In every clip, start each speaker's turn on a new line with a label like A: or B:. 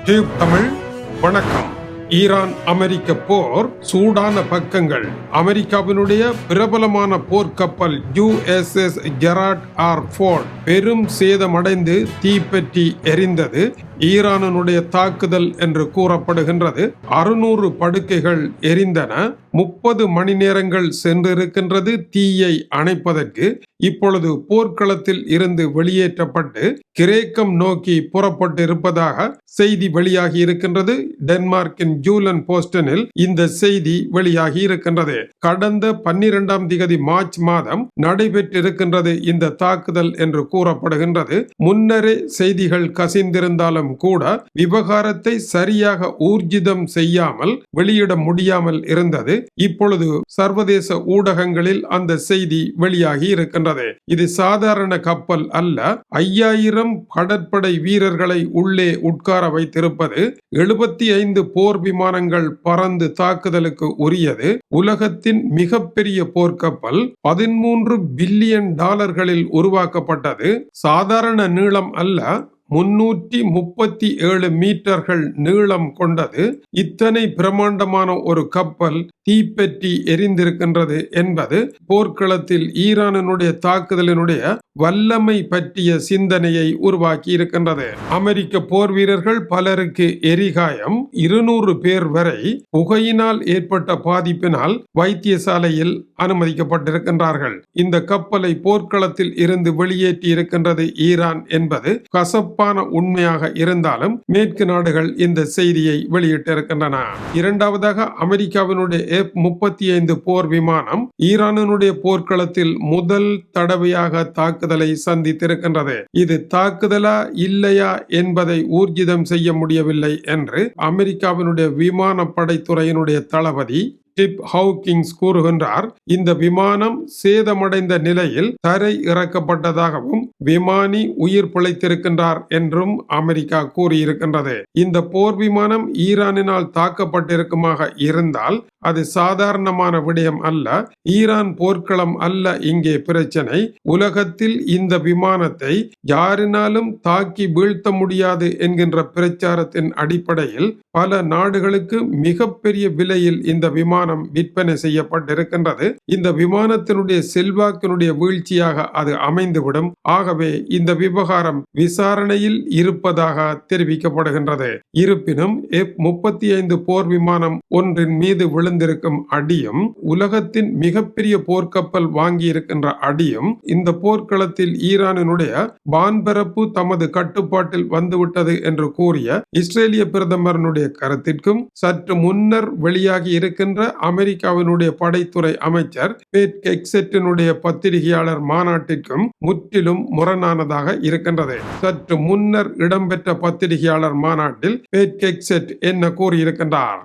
A: Tube Tamil வணக்கம். Iran அமெரிக்க போர் சூடான பக்கங்கள். அமெரிக்காவினுடைய பிரபலமான போர்க்கப்பல் USS ஜெரால்ட் ஆர் ஃபோர்ட் பெரும் சேதமடைந்து தீப்பற்றி எரிந்தது. ஈரானுடைய தாக்குதல் என்று கூறப்படுகின்றது. 600 படுக்கைகள் எரிந்தன. 30 மணி நேரங்கள் சென்றிருக்கின்றது தீயை அணைப்பதற்கு. இப்பொழுது போர்க்களத்தில் இருந்து வெளியேற்றப்பட்டு கிரேக்கம் நோக்கி புறப்பட்டு இருப்பதாக செய்தி வெளியாகி இருக்கின்றது. டென்மார்க்கின் ஜூலன் போஸ்டனில் இந்த செய்தி வெளியாகி இருக்கின்றது. கடந்த 12ஆம் திகதி மார்ச் மாதம் நடைபெற்றிருக்கின்றது இந்த தாக்குதல் என்று கூறப்படுகின்றது. முன்னரே செய்திகள் கசிந்திருந்தாலும் கூட விவகாரத்தை சரியாக ஊர்ஜிதம் செய்யாமல் வெளியிட முடியாமல் இருந்தது. இப்பொழுது சர்வதேச ஊடகங்களில் அந்த செய்தி வெளியாகி இருக்கின்றது. இது சாதாரண கப்பல் அல்ல. 5000 கடற்படை வீரர்களை உள்ளே உட்கார வைத்திருப்பது. 75 போர் விமானங்கள் பறந்து தாக்குதலுக்கு உரியது. உலகத்தின் மிகப்பெரிய போர்க்கப்பல் $13 பில்லியன் உருவாக்கப்பட்டது. சாதாரண நீளம் அல்ல, 337 மீட்டர்கள் நீளம் கொண்டது. இத்தனை பிரமாண்டமான ஒரு கப்பல் தீப்பற்றி எரிந்திருக்கின்றது என்பது போர்க்களத்தில் ஈரானுடைய தாக்குதலினுடைய வல்லமை பற்றிய சிந்தனையை உருவாக்கி இருக்கின்றது. அமெரிக்க போர் வீரர்கள் பலருக்கு எரிகாயம், 200 பேர் வரை புகையினால் ஏற்பட்ட பாதிப்பினால் வைத்தியசாலையில் அனுமதிக்கப்பட்டிருக்கின்றார்கள். இந்த கப்பலை போர்க்களத்தில் இருந்து வெளியேற்றி இருக்கின்றது ஈரான் என்பது கசப்பான உண்மையாக இருந்தாலும் மேற்கு நாடுகள் இந்த செய்தியை வெளியிட்டிருக்கின்றன. இரண்டாவதாக, அமெரிக்காவினுடைய F-35 போர் விமானம் ஈரானுடைய போர்க்களத்தில் முதல் தடவையாக தாக்குதலை சந்தித்திருக்கின்றது. இது தாக்குதலா இல்லையா என்பதை ஊர்ஜிதம் செய்ய முடியவில்லை என்று அமெரிக்காவினுடைய விமானப்படைத்துறையினுடைய தளபதி டிப் ஹவுக்கிங்ஸ் கூறுகின்றார். இந்த விமானம் சேதமடைந்த நிலையில் தரை இறக்கப்பட்டதாகவும் விமானி உயிர் பிழைத்திருக்கின்றார் என்றும் அமெரிக்கா கூறியிருக்கின்றது. இந்த போர் விமானம் ஈரானினால் தாக்கப்பட்டிருக்குமாக இருந்தால் அது சாதாரணமான விடயம் அல்ல. ஈரான் போர்க்களம் அல்ல இங்கே பிரச்சனை. உலகத்தில் இந்த விமானத்தை யாரினாலும் தாக்கி வீழ்த்த முடியாது என்கின்ற பிரச்சாரத்தின் அடிப்படையில் பல நாடுகளுக்கு மிகப்பெரிய விலையில் இந்த விமானம் விற்பனை செய்யப்பட்டிருக்கின்றது. இந்த விமானத்தினுடைய செல்வாக்கினுடைய வீழ்ச்சியாக அது அமைந்துவிடும். ஆகவே இந்த விவகாரம் விசாரணையில் இருப்பதாக தெரிவிக்கப்படுகின்றது. இருப்பினும் F-35 போர் விமானம் ஒன்றின் மீது விழுந்திருக்கும் அடியும் உலகத்தின் மிகப்பெரிய போர்க்கப்பல் வாங்கி இருக்கின்ற அடியும் இந்த போர்க்களத்தில் ஈரானினுடைய வான்பரப்பு தமது கட்டுப்பாட்டில் வந்துவிட்டது என்று கூறிய இஸ்ரேலிய பிரதமருடைய கருத்திற்கும் சற்று முன்னர் வெளியாகி இருக்கின்ற அமெரிக்காவினுடைய படைத்துறை அமைச்சர் பேட் ஹெக்ஸெட்டினுடைய பத்திரிகையாளர் மாநாட்டிற்கும் முற்றிலும் முரணானதாக இருக்கின்றது. சற்று முன்னர் இடம்பெற்ற பத்திரிகையாளர் மாநாட்டில் பேட் ஹெக்ஸெட் என்ன கூறியிருக்கின்றார்?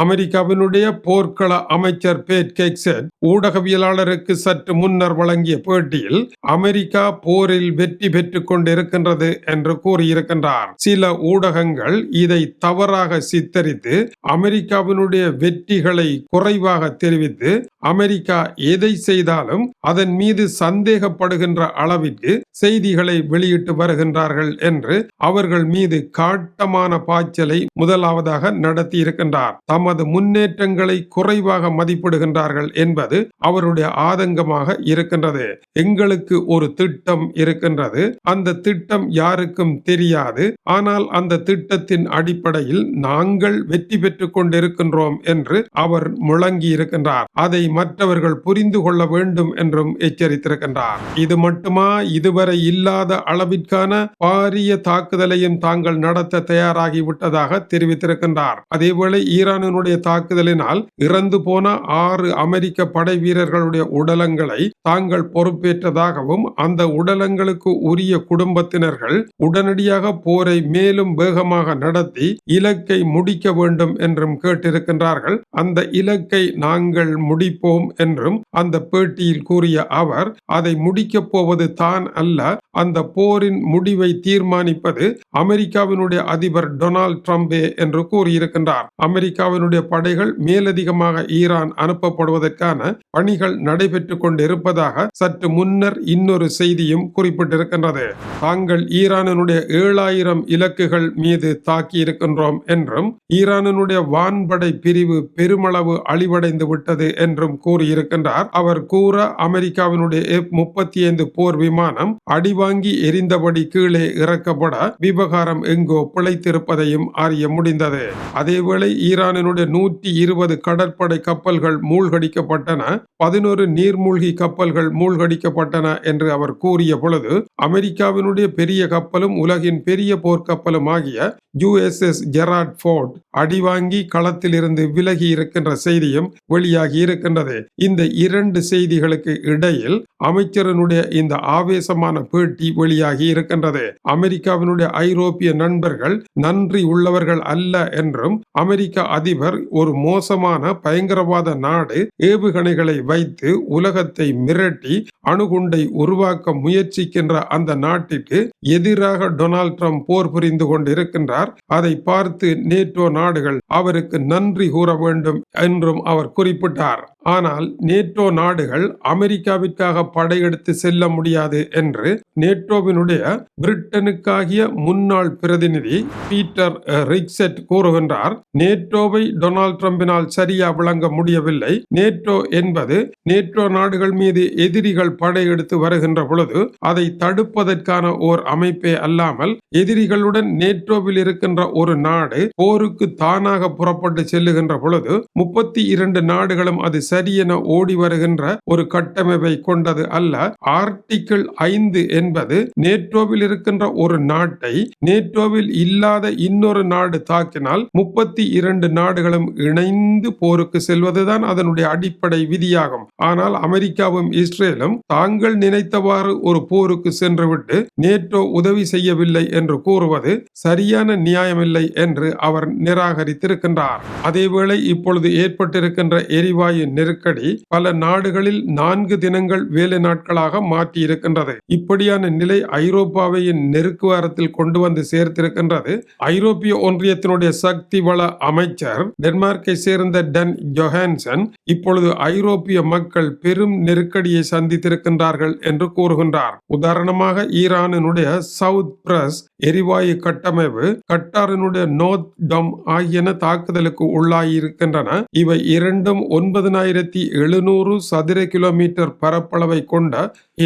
A: அமெரிக்காவினுடைய போர்க்கள அமைச்சர் பேட் ஹெக்ஸெட் ஊடகவியலாளருக்கு சற்று முன்னர் வழங்கிய பேட்டியில் அமெரிக்கா போரில் வெற்றி பெற்றுக் கொண்டிருக்கின்றது என்று கூறியிருக்கின்றார். சில ஊடகங்கள் இதை தவறாக சித்தரித்து அமெரிக்காவினுடைய வெற்றிகளை குறைவாக தெரிவித்து அமெரிக்கா எதை செய்தாலும் அதன் மீது சந்தேகப்படுகின்ற அளவிற்கு செய்திகளை வெளியிட்டு வருகின்றார்கள் என்று அவர்கள் மீது காட்டமான பாய்ச்சலை முதலாவதாக நடத்தி இருக்கின்றார். தமது முன்னேற்றங்களை குறைவாக மதிப்பிடுகின்றார்கள் என்பது அவருடைய ஆதங்கமாக இருக்கின்றது. எங்களுக்கு ஒரு திட்டம் இருக்கின்றது, அந்த திட்டம் யாருக்கும் தெரியாது, ஆனால் அந்த திட்டத்தின் அடிப்படையில் நாங்கள் வெற்றி பெற்றுக் கொண்டிருக்கின்றோம் என்று அவர் முழங்கி இருக்கின்றார். அதை மற்றவர்கள் புரிந்து கொள்ள வேண்டும் என்றும் எச்சரித்திருக்கின்றார். இது மட்டுமா? இதுவரை இல்லாத அளவிற்கான பாரிய தாக்குதலையும் தாங்கள் நடத்த தயாராகிவிட்டதாக தெரிவித்திருக்கின்றார். அதேவேளை ஈரான் தாக்குதலினால் இறந்து போன 6 அமெரிக்க படை வீரர்களுடைய உடலங்களை தாங்கள் பொறுப்பேற்றதாகவும் அந்த உடலங்களுக்கு உரிய குடும்பத்தினர்கள் உடனடியாக போரை மேலும் வேகமாக நடத்தி இலக்கை முடிக்க வேண்டும் என்றும் கேட்டிருக்கின்றார்கள். அந்த இலக்கை நாங்கள் முடிப்போம் என்றும் அந்த பேட்டியில் கூறிய அவர், அதை முடிக்கப் போவது தான் அல்ல, அந்த போரின் முடிவை தீர்மானிப்பது அமெரிக்காவினுடைய அதிபர் டொனால்ட் ட்ரம்பே என்று கூறியிருக்கின்றார். அமெரிக்காவினுடைய அமெரிக்காவினுடைய படைகள் மேலதிகமாக ஈரான் அனுப்பப்படுவதற்கான பணிகள் நடைபெற்றுக் கொண்டிருப்பதாக சற்று முன்னர் இன்னொரு செய்தியும் குறிப்பிட்டிருக்கின்றது. தாங்கள் ஈரானினுடைய 7000 இலக்குகள் மீது தாக்கி இருக்கின்றோம் என்றும் ஈரானினுடைய வான்படை பிரிவு பெருமளவு அழிவடைந்து விட்டது என்றும் கூறியிருக்கின்றார். அவர் கூற அமெரிக்காவினுடைய F-35 போர் விமானம் அடிவாங்கி எரிந்தபடி கீழே இறக்கப்பட விவகாரம் எங்கோ பிழைத்திருப்பதையும் அறிய முடிந்தது. அதேவேளை ஈரானினுடைய 120 கடற்படை கப்பல்கள் மூழ்கடிக்கப்பட்டன, 11 நீர்மூழ்கி கப்பல்கள் மூழ்கடிக்கப்பட்டன என்று அவர் கூறிய பொழுது அமெரிக்காவினுடைய பெரிய கப்பலும் உலகின் பெரிய போர்க்கப்பலும் ஆகிய USS ஜெரால்ட் ஃபோர்ட் அடிவாங்கி களத்தில் இருந்து விலகி இருக்கின்ற செய்தியும் வெளியாகி இருக்கின்றது. இந்த இரண்டு செய்திகளுக்கு இடையில் அமைச்சரனுடைய இந்த ஆவேசமான பேட்டி வெளியாகி இருக்கின்றது. அமெரிக்காவினுடைய ஐரோப்பிய நண்பர்கள் நன்றி உள்ளவர்கள் அல்ல என்றும் அமெரிக்க அதிபர் ஒரு மோசமான பயங்கரவாத நாடு ஏவுகணைகளை வைத்து உலகத்தை மிரட்டி அணுகுண்டை உருவாக்க முயற்சிக்கின்ற அந்த நாட்டிற்கு எதிராக டொனால்ட் ட்ரம்ப் போர் புரிந்து கொண்டிருக்கின்றார். அதை பார்த்து நேட்டோ நாடுகள் அவருக்கு நன்றி கூற வேண்டும் என்றும் அவர் குறிப்பிட்டார். ஆனால் நேட்டோ நாடுகள் அமெரிக்காவிற்காக படையெடுத்து செல்ல முடியாது என்று நேட்டோவினுடைய பிரிட்டனுக்காகிய முன்னாள் பிரதிநிதி பீட்டர் ரிக்செட் கூறுகின்றார். நேட்டோவை டொனால்ட் ட்ரம்பினால் சரியா விளங்க முடியவில்லை. நேட்டோ என்பது நேட்டோ நாடுகள் மீது எதிரிகள் படையெடுத்து வருகின்ற பொழுது அதை தடுப்பதற்கான ஓர் அமைப்பே அல்லாமல் எதிரிகளுடன் நேட்டோவில் இருக்கின்ற ஒரு நாடு போருக்கு தானாக புறப்பட்டு செல்லுகின்ற பொழுது 32 நாடுகளும் அது சரியென ஓடி வருகின்ற ஒரு கட்டமைப்பை கொண்டது அல்ல. ஆர்டிகிள் 5 என்பது நேட்டோவில் இருக்கின்ற ஒரு நாட்டை நேட்டோவில் இல்லாத இன்னொரு நாடு தாக்கினால் 32 நாடுகளும் இணைந்து போருக்கு செல்வதுதான் அதனுடைய அடிப்படை விதியாகும். ஆனால் அமெரிக்காவும் இஸ்ரேலும் தாங்கள் நினைத்தவாறு ஒரு போருக்கு சென்றுவிட்டு நேட்டோ உதவி செய்யவில்லை என்று கூறுவது சரியான நியாயமில்லை என்று அவர் நிராகரித்திருக்கின்றார். அதேவேளை இப்பொழுது ஏற்பட்டிருக்கின்ற எரிவாயு நெருக்கடி பல நாடுகளில் 4 தினங்கள் வேலை நாட்களாக மாற்றி இருக்கின்றது. இப்படியான நிலை ஐரோப்பாவை நெருக்குவாரத்தில் கொண்டு வந்து சேர்த்திருக்கின்றது. ஐரோப்பிய ஒன்றியத்தினுடைய சக்தி வள அமைச்சர் டென்மார்க்கை சேர்ந்த டன் ஜொஹான்சன் இப்பொழுது ஐரோப்பிய மக்கள் பெரும் நெருக்கடியை சந்தித்திருக்கின்றார்கள் என்று கூறுகின்றார். உதாரணமாக ஈரானினுடைய சவுத் பிரஸ் எரிவாயு கட்டமைப்பு, கட்டாரினுடைய நோர்த் டம் ஆகியன தாக்குதலுக்கு உள்ளாயிருக்கின்றன. இவை இரண்டும் 9700 சதுர கிலோமீட்டர் பரப்பளவை கொண்ட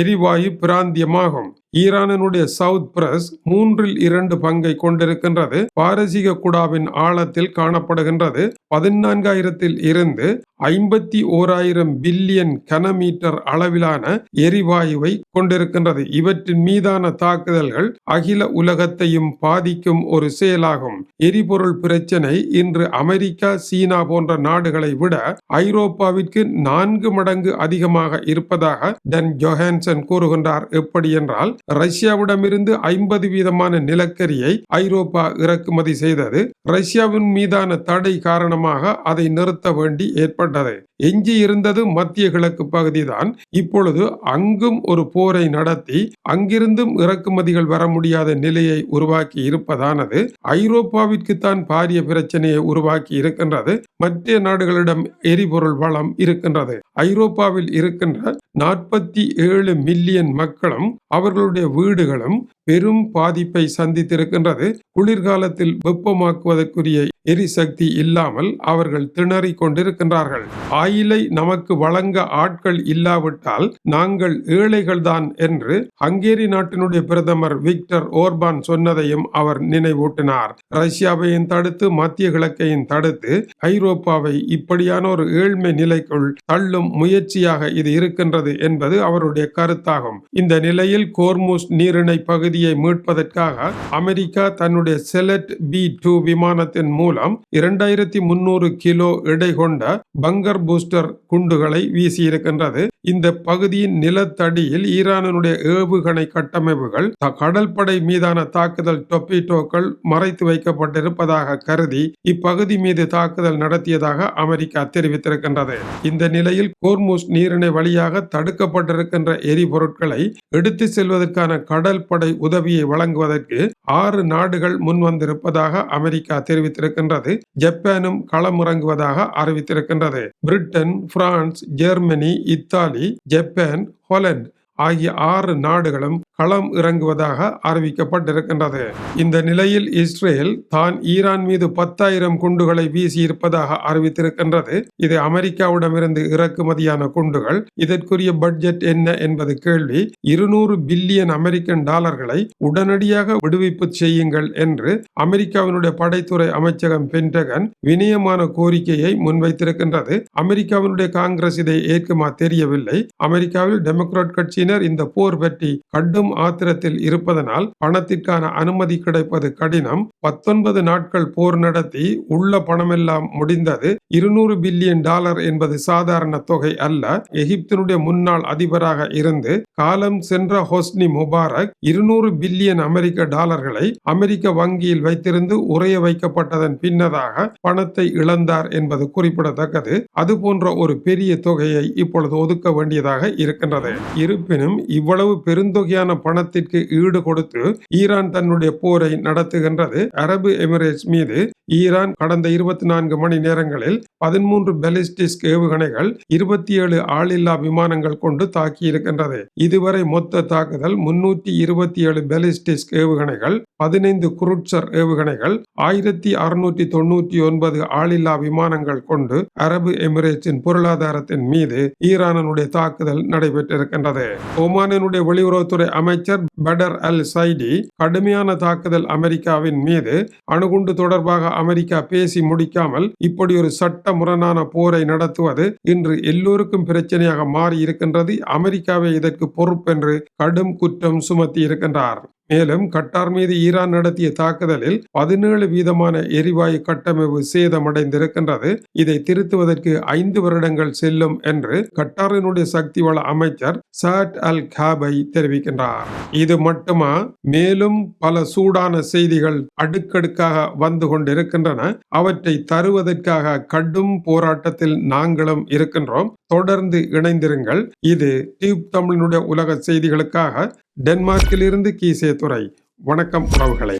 A: எரிவாயு பிராந்தியமாகும். ஈரானினுடைய சவுத் பிரஸ் 3/2 பங்கை கொண்டிருக்கின்றது. பாரசீக குடாவின் ஆழத்தில் காணப்படுகின்றது. 14,000 இருந்து 51,000 பில்லியன் கனமீட்டர் அளவிலான எரிவாயுவை கொண்டிருக்கின்றது. இவற்றின் மீதான தாக்குதல்கள் அகில உலகத்தையும் பாதிக்கும் ஒரு செயலாகும். எரிபொருள் பிரச்சனை இன்று அமெரிக்கா, சீனா போன்ற நாடுகளை விட ஐரோப்பாவிற்கு 4 மடங்கு அதிகமாக இருப்பதாக டன் ஜொஹான்சன் கூறுகின்றார். எப்படி என்றால், ரஷ்யாவிடமிருந்து 50% நிலக்கரியை ஐரோப்பா இறக்குமதி செய்தது. ரஷ்யாவின் மீதான தடை காரணமாக அதை நிறுத்த வேண்டி ஏற்பட்டது. எஞ்சி இருந்தது மத்திய கிழக்கு பகுதிதான். இப்பொழுது அங்கும் ஒரு போரை நடத்தி அங்கிருந்தும் இறக்குமதிகள் வர முடியாத நிலையை உருவாக்கி இருப்பதானது ஐரோப்பாவிற்கு தான் பாரிய பிரச்சனையை உருவாக்கி இருக்கின்றது. மற்ற நாடுகளிடம் எரிபொருள் வளம் இருக்கின்றது. ஐரோப்பாவில் இருக்கின்ற 47 மில்லியன் மக்களும் அவர்களுடைய வீடுகளும் பெரும் பாதிப்பை சந்தித்திருக்கின்றது. குளிர்காலத்தில் வெப்பமாக்குவதற்குரிய எரிசக்தி இல்லாமல் அவர்கள் திணறிக் கொண்டிருக்கின்றார்கள். ஆயிலை நமக்கு வழங்க ஆட்கள் இல்லாவிட்டால் நாங்கள் ஏழைகள்தான் என்று ஹங்கேரி நாட்டினுடைய பிரதமர் விக்டர் ஓர்பான் சொன்னதையும் அவர் நினைவூட்டினார். ரஷ்யாவையும் தடுத்து மத்திய கிழக்கையும் தடுத்து ஐரோப்பாவை இப்படியான ஒரு ஏழ்மை நிலைக்குள் தள்ளும் முயற்சியாக இது இருக்கின்றது என்பது அவருடைய கருத்தாகும். இந்த நிலையில் கோர்முஸ் நீரிணை பகுதியை மீட்பதற்காக அமெரிக்கா தன்னுடைய செலட் B-2 விமானத்தின் மூலம் 2300 கிலோ எடை கொண்ட பங்கர் பூஸ்டர் குண்டுகளை வீசியிருக்கின்றது. இந்த பகுதியின் நிலத்தடியில் ஈரானுடைய ஏவுகணை கட்டமைப்புகள் கடற்படை மீதான தாக்குதல் டொர்பிடோக்கள் மறைத்து வைக்கப்பட்டிருப்பதாக கருதி இப்பகுதி மீது தாக்குதல் நடத்தியதாக அமெரிக்கா தெரிவித்திருக்கின்றது. இந்த நிலையில் கோர்முஸ் நீரிணை வழியாக தடுக்கப்பட்டிருக்கின்ற எரிபொருட்களை எடுத்து செல்வதற்கான கடல் படை உதவியை வழங்குவதற்கு 6 நாடுகள் முன்வந்திருப்பதாக அமெரிக்கா தெரிவித்திருக்கின்றது. ஜப்பானும் களமிறங்குவதாக அறிவித்திருக்கின்றது. Britain, France, Germany, Italy, Japan, Holland ஆகிய 6 நாடுகளும் களம் இறங்குவதாக அறிவிக்கப்பட்டிருக்கின்றது. இந்த நிலையில் இஸ்ரேல் தான் ஈரான் மீது 10,000 குண்டுகளை வீசியிருப்பதாக அறிவித்திருக்கின்றது. இது அமெரிக்காவிடமிருந்து இறக்குமதியான குண்டுகள். இதற்குரிய பட்ஜெட் என்ன என்பது கேள்வி. 200 பில்லியன் அமெரிக்கன் டாலர்களை உடனடியாக விடுவிப்பு செய்யுங்கள் என்று அமெரிக்காவினுடைய படைத்துறை அமைச்சகம் பென்டகன் வினயமான கோரிக்கையை முன்வைத்திருக்கின்றது. அமெரிக்காவினுடைய காங்கிரஸ் இதை ஏற்குமா தெரியவில்லை. அமெரிக்காவில் டெமோக்ராட் கட்சி இந்த போர் பற்றி கடும் ஆத்திரத்தில் இருப்பதனால் பணத்திற்கான அனுமதி கிடைப்பது கடினம். 19 நாட்கள் போர் நடத்தி உள்ள பணமெல்லாம் முடிந்தது. 200 பில்லியன் டாலர் என்பது சாதாரண தொகை அல்ல. எகிப்தினுடைய முன்னாள் அதிபராக இருந்து காலம் சென்ற ஹொஸ்னி முபாரக் 200 பில்லியன் அமெரிக்க டாலர்களை அமெரிக்க வங்கியில் வைத்திருந்து உறைய வைக்கப்பட்டதன் பின்னதாக பணத்தை இழந்தார் என்பது குறிப்பிடத்தக்கது. அதுபோன்ற ஒரு பெரிய தொகையை இப்பொழுது ஒதுக்க வேண்டியதாக இருக்கின்றது. இருப்பினும் இவ்வளவு பெருந்தொகையான பணத்திற்கு ஈடு கொடுத்து ஈரான் தன்னுடைய போரை நடத்துகின்றது. அரபு எமிரேட்ஸ் மீது ஈரான் கடந்த 24 மணி நேரங்களில் 13 பாலிஸ்டிக் ஏவுகணைகள், 27 ஆளில்லா விமானங்கள் கொண்டு தாக்கியிருக்கின்றது. இதுவரை மொத்த தாக்குதல் 327 பாலிஸ்டிக் ஏவுகணைகள், 15 குருட்சர் ஏவுகணைகள், 1699 ஆளில்லா விமானங்கள் கொண்டு அரபு எமிரேட்ஸின் பொருளாதாரத்தின் மீது ஈரானுடைய தாக்குதல் நடைபெற்றிருக்கின்றது. ஒமானினுடைய வெளியுறவுத்துறை அமைச்சர் படர் அல் சைடி கடுமையான தாக்குதல் அமெரிக்காவின் மீது. அணுகுண்டு தொடர்பாக அமெரிக்கா பேசி முடிக்காமல் இப்படி ஒரு சட்ட முரணான போரை நடத்துவது இன்று எல்லோருக்கும் பிரச்சனையாக மாறி இருக்கின்றது. அமெரிக்காவை இதற்கு பொறுப்பென்று கடும் குற்றம் சுமத்தி இருக்கின்றார். மேலும் கட்டார் மீது ஈரான் நடத்திய தாக்குதலில் 17 வீதமான எரிவாயு கட்டமைப்பு சேதமடைந்திருக்கின்றது. இதை திருத்துவதற்கு 5 வருடங்கள் செல்லும் என்று கட்டாரினுடைய சக்தி வள அமைச்சர் சாட் அல் காபை தெரிவிக்கின்றார். இது மட்டுமா, மேலும் பல சூடான செய்திகள் அடுக்கடுக்காக வந்து கொண்டிருக்கின்றன. அவற்றை தருவதற்காக கடும் போராட்டத்தில் நாங்களும் இருக்கின்றோம். தொடர்ந்து இணைந்திருங்கள். இது டியூப் தமிழினுடைய உலக செய்திகளுக்காக டென்மார்க்கிலிருந்து கீசே துரை. வணக்கம் உறவுகளே.